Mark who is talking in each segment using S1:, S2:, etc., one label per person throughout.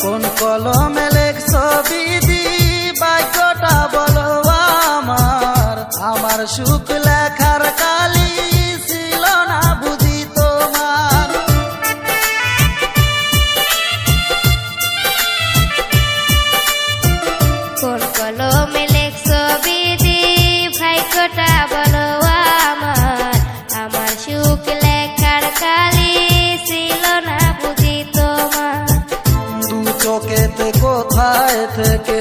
S1: কোন কলমে লেখছো বিধি ভাগ্যটা বলো আমার, আমার সুখ লেখার কালি ছিল না বুঝি তোমার।
S2: কোন কলমে লেখছো বিধি ভাগ্যটা বলো আমার, আমার সুখ লেখার কালি ছিল না বুঝি তোমার।
S1: দু চোখেতে কোথায় থেকে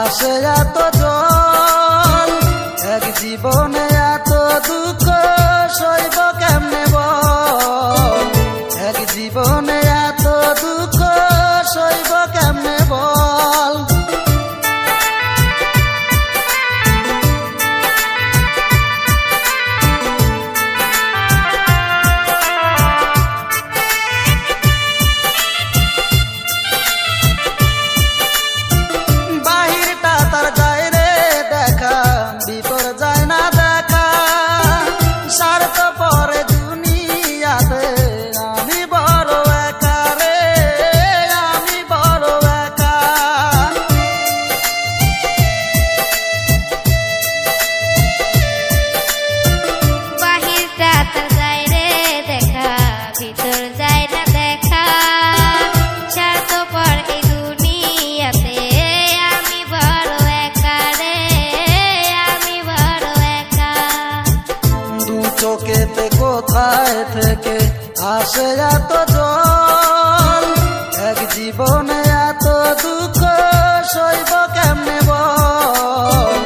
S1: আসে এত জল, এক জীবনে এত দুঃখ সইব কেমনে বল, এক জীবনে এত দুঃখ সইব কেমনে বল। চোখেতে কোথায় থেকে আসে এত জল, এক জীবনে এত দুঃখ সইব কেমনে বল,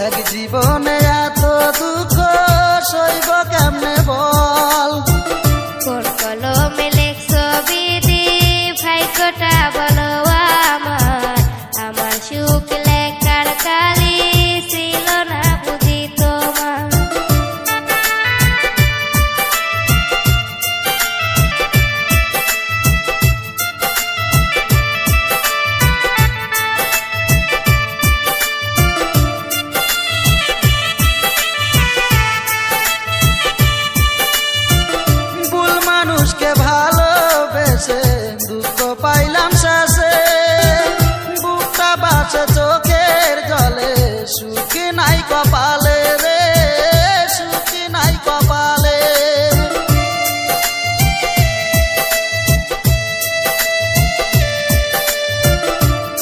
S1: এক জীবনে এত দুঃখ সইব কেমনে বল।
S2: কোন কলমে লেখছো বিধি ভাগ্যটা বলো আমার, আমার সুখ লেখার কালি ছিল না বুঝি তোমার।
S1: মানুষকে ভালোবেসে দুঃখ পাইলাম শেষে, বুকটা বাসে চোখের জলে সুখ নাই কপালে রে, সুখ নাই কপালে।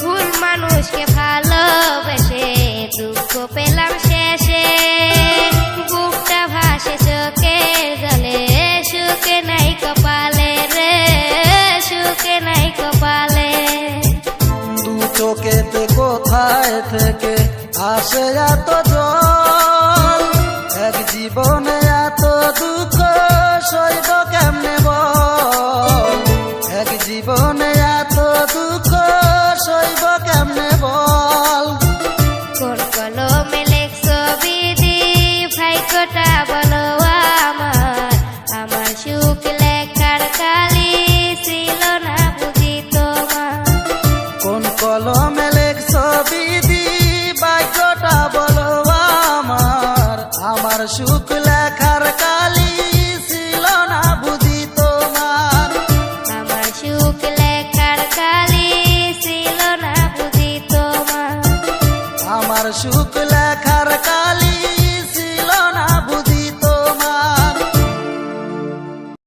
S2: ভুল মানুষকে ভালোবেসে দুঃখ পেলাম শেষে, বুকটা ভাসে চোখের জলে সুখ নাই কপালে রে, সুখ নাই কপালে।
S1: দু চোখেতে কোথায় থেকে আসে এত জল, এক জীবনে এত দুঃখ সইব কেমনে বল, এক জীবনে এত দুঃখ সইব কেমনে বল।
S2: কোন কলমে লেখছো বিধি ভাগ্যটা বলো আমার, আমার সুখ লেখার কালি ছিল না বুঝি তোমার।
S1: কোন কলমে লেখছো বিধি ভাগ্যটা বলো আমার, আমার সুখ